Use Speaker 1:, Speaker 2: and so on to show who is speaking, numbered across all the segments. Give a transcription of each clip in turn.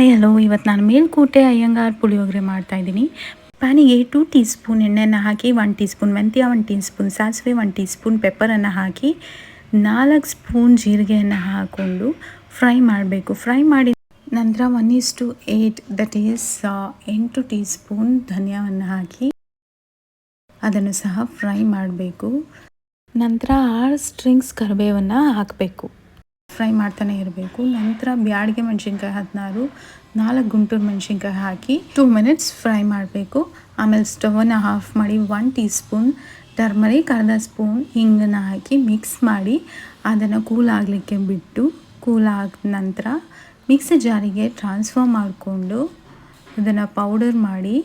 Speaker 1: Hi hello, ಇವತ್ತು ನಾನು ಮೇಲ್ಕೋಟೆ ಅಯ್ಯಂಗಾರ್ ಪುಳಿಯೋಗರೆ ಮಾಡ್ತಾಯಿದ್ದೀನಿ. ಪ್ಯಾನಿಗೆ 2 ಟೀ ಸ್ಪೂನ್ ಎಣ್ಣೆಯನ್ನು ಹಾಕಿ, 1 ಟೀ ಸ್ಪೂನ್ ಮೆಂತ್ಯ, 1 ಟೀ ಸ್ಪೂನ್ ಸಾಸಿವೆ, 1 ಟೀ ಸ್ಪೂನ್ ಪೆಪ್ಪರನ್ನು ಹಾಕಿ 4 ಸ್ಪೂನ್ ಜೀರಿಗೆಯನ್ನು ಹಾಕ್ಕೊಂಡು ಫ್ರೈ ಮಾಡಬೇಕು. ಫ್ರೈ ಮಾಡಿ ನಂತರ 1:8 ದಟ್ ಈಸ್ 8 ಟೀ ಸ್ಪೂನ್ ಧನಿಯಾವನ್ನು ಹಾಕಿ ಅದನ್ನು ಸಹ ಫ್ರೈ ಮಾಡಬೇಕು. ನಂತರ 6 ಸ್ಟ್ರಿಂಗ್ಸ್ ಕರಿಬೇವನ್ನು ಹಾಕಬೇಕು. ಫ್ರೈ ಮಾಡ್ತಾನೆ ಇರಬೇಕು. ನಂತರ ಬ್ಯಾಡಿಗೆ ಮೆಣಸಿನ್ಕಾಯಿ 16, 4 ಗುಂಟೂರು ಮೆಣಸಿನ್ಕಾಯಿ ಹಾಕಿ 2 ಮಿನಿಟ್ಸ್ ಫ್ರೈ ಮಾಡಬೇಕು. ಆಮೇಲೆ ಸ್ಟವನ್ನು ಆಫ್ ಮಾಡಿ 1 ಟೀ ಸ್ಪೂನ್ ಟರ್ಮರಿಕ್, ಅರ್ಧ ಸ್ಪೂನ್ ಹಿಂಗನ್ನು ಹಾಕಿ ಮಿಕ್ಸ್ ಮಾಡಿ ಅದನ್ನು ಕೂಲ್ ಆಗಲಿಕ್ಕೆ ಬಿಟ್ಟು, ಕೂಲ್ ಆದ ನಂತರ ಮಿಕ್ಸಿ ಜಾರಿಗೆ ಟ್ರಾನ್ಸ್ಫರ್ ಮಾಡಿಕೊಂಡು ಅದನ್ನು ಪೌಡರ್ ಮಾಡಿ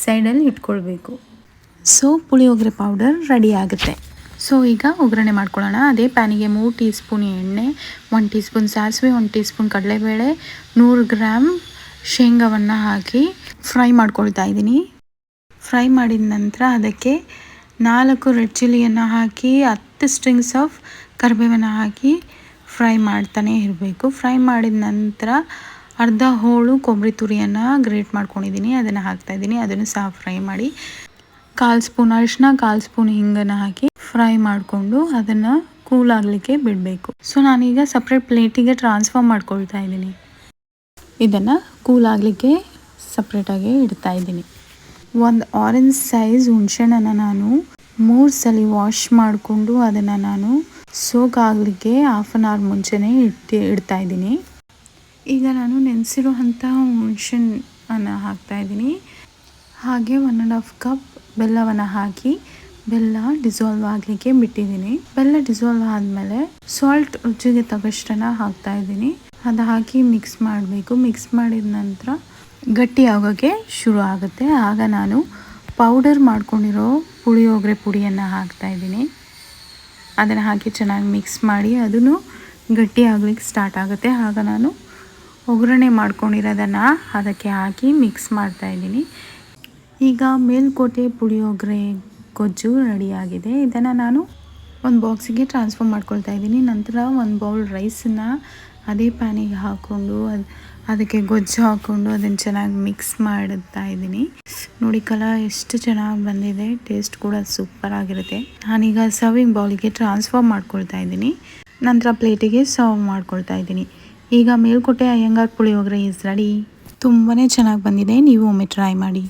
Speaker 1: ಸೈಡಲ್ಲಿ ಇಟ್ಕೊಳ್ಬೇಕು. ಸೊ ಪುಳಿಯೋಗರೆ ಪೌಡರ್ ರೆಡಿ ಆಗುತ್ತೆ. ಸೊ ಈಗ ಒಗ್ಗರಣೆ ಮಾಡ್ಕೊಳ್ಳೋಣ. ಅದೇ ಪ್ಯಾನಿಗೆ 3 ಟೀ ಸ್ಪೂನ್ ಎಣ್ಣೆ, 1 ಟೀ ಸ್ಪೂನ್ ಸಾಸಿವೆ, 1 ಟೀ ಸ್ಪೂನ್ ಕಡಲೆಬೇಳೆ, 100 ಗ್ರಾಮ್ ಶೇಂಗಾವನ್ನು ಹಾಕಿ ಫ್ರೈ ಮಾಡ್ಕೊಳ್ತಾ ಇದ್ದೀನಿ. ಫ್ರೈ ಮಾಡಿದ ನಂತರ ಅದಕ್ಕೆ 4 ರೆಡ್ ಚಿಲ್ಲಿಯನ್ನು ಹಾಕಿ 10 ಸ್ಟ್ರಿಂಗ್ಸ್ ಆಫ್ ಕರಿಬೇವನ್ನು ಹಾಕಿ ಫ್ರೈ ಮಾಡ್ತಾನೆ ಇರಬೇಕು. ಫ್ರೈ ಮಾಡಿದ ನಂತರ ಅರ್ಧ ಹೋಳು ಕೊಬ್ಬರಿ ತುರಿಯನ್ನು ಗ್ರೇಟ್ ಮಾಡ್ಕೊಂಡಿದ್ದೀನಿ, ಅದನ್ನು ಹಾಕ್ತಾಯಿದ್ದೀನಿ. ಅದನ್ನು ಸಹ ಫ್ರೈ ಮಾಡಿ 1/4 ಸ್ಪೂನ್ ಅರಿಶಿನ, 1/4 ಸ್ಪೂನ್ ಹಿಂಗನ್ನು ಹಾಕಿ ಫ್ರೈ ಮಾಡಿಕೊಂಡು ಅದನ್ನು ಕೂಲ್ ಆಗಲಿಕ್ಕೆ ಬಿಡಬೇಕು. ಸೊ ನಾನೀಗ ಸಪ್ರೇಟ್ ಪ್ಲೇಟಿಗೆ ಟ್ರಾನ್ಸ್ಫರ್ ಮಾಡ್ಕೊಳ್ತಾ ಇದ್ದೀನಿ. ಇದನ್ನು ಕೂಲ್ ಆಗಲಿಕ್ಕೆ ಸಪ್ರೇಟಾಗಿ ಇಡ್ತಾ ಇದ್ದೀನಿ. ಒಂದು ಆರೆಂಜ್ ಸೈಜ್ ಹುಣಸೆಹಣ್ಣನ್ನು ನಾನು 3 ಸಲ ವಾಶ್ ಮಾಡಿಕೊಂಡು ಅದನ್ನು ನಾನು ಸೋಕ್ ಆಗಲಿಕ್ಕೆ ಹಾಫ್ ಆನ್ ಅವರ್ ಮುಂಚೆನೇ ಇಡ್ತಾ ಇದ್ದೀನಿ. ಈಗ ನಾನು ನೆನೆಸಿರುವಂಥ ಹುಣಸೆಹಣ್ಣನ್ನು ಹಾಕ್ತಾಯಿದ್ದೀನಿ. ಹಾಗೆ 1.5 ಕಪ್ ಬೆಲ್ಲವನ್ನು ಹಾಕಿ ಬೆಲ್ಲ ಡಿಸಾಲ್ವ್ ಆಗಲಿಕ್ಕೆ ಬಿಟ್ಟಿದ್ದೀನಿ. ಬೆಲ್ಲ ಡಿಸಾಲ್ವ್ ಆದಮೇಲೆ ಸಾಲ್ಟ್ ರುಚಿಗೆ ತಗಷ್ಟನ್ನು ಹಾಕ್ತಾಯಿದ್ದೀನಿ. ಅದು ಹಾಕಿ ಮಿಕ್ಸ್ ಮಾಡಬೇಕು. ಮಿಕ್ಸ್ ಮಾಡಿದ ನಂತರ ಗಟ್ಟಿ ಆಗೋಕ್ಕೆ ಶುರು ಆಗುತ್ತೆ. ಆಗ ನಾನು ಪೌಡರ್ ಮಾಡ್ಕೊಂಡಿರೋ ಪುಳಿಯೋಗರೆ ಪುಡಿಯನ್ನು ಹಾಕ್ತಾಯಿದ್ದೀನಿ. ಅದನ್ನು ಹಾಕಿ ಚೆನ್ನಾಗಿ ಮಿಕ್ಸ್ ಮಾಡಿ ಅದನ್ನು ಗಟ್ಟಿ ಆಗಲಿಕ್ಕೆ ಸ್ಟಾರ್ಟ್ ಆಗುತ್ತೆ. ಆಗ ನಾನು ಒಗ್ಗರಣೆ ಮಾಡ್ಕೊಂಡಿರೋದನ್ನು ಅದಕ್ಕೆ ಹಾಕಿ ಮಿಕ್ಸ್ ಮಾಡ್ತಾಯಿದ್ದೀನಿ. ಈಗ ಮೇಲ್ಕೋಟೆ ಪುಳಿಯೋಗರೆ ಗೊಜ್ಜು ರೆಡಿಯಾಗಿದೆ. ಇದನ್ನು ನಾನು ಒಂದು ಬಾಕ್ಸಿಗೆ ಟ್ರಾನ್ಸ್ಫರ್ ಮಾಡ್ಕೊಳ್ತಾ ಇದ್ದೀನಿ. ನಂತರ ಒಂದು ಬೌಲ್ ರೈಸನ್ನು ಅದೇ ಪ್ಯಾನಿಗೆ ಹಾಕ್ಕೊಂಡು ಅದಕ್ಕೆ ಗೊಜ್ಜು ಹಾಕ್ಕೊಂಡು ಅದನ್ನು ಚೆನ್ನಾಗಿ ಮಿಕ್ಸ್ ಮಾಡ್ತಾ ಇದ್ದೀನಿ. ನೋಡಿ ಕಲರ್ ಎಷ್ಟು ಚೆನ್ನಾಗಿ ಬಂದಿದೆ, ಟೇಸ್ಟ್ ಕೂಡ ಸೂಪರ್ ಆಗಿರುತ್ತೆ. ನಾನೀಗ ಸರ್ವಿಂಗ್ ಬೌಲಿಗೆ ಟ್ರಾನ್ಸ್ಫರ್ ಮಾಡ್ಕೊಳ್ತಾ ಇದ್ದೀನಿ. ನಂತರ ಪ್ಲೇಟಿಗೆ ಸರ್ವ್ ಮಾಡ್ಕೊಳ್ತಾ ಇದ್ದೀನಿ. ಈಗ ಮೇಲ್ಕೋಟೆ ಅಯ್ಯಂಗಾರ್ ಪುಳಿಯೋಗರೆ ಈಸ್ ರೆಡಿ. ತುಂಬಾ ಚೆನ್ನಾಗಿ ಬಂದಿದೆ, ನೀವು ಒಮ್ಮೆ ಟ್ರೈ ಮಾಡಿ.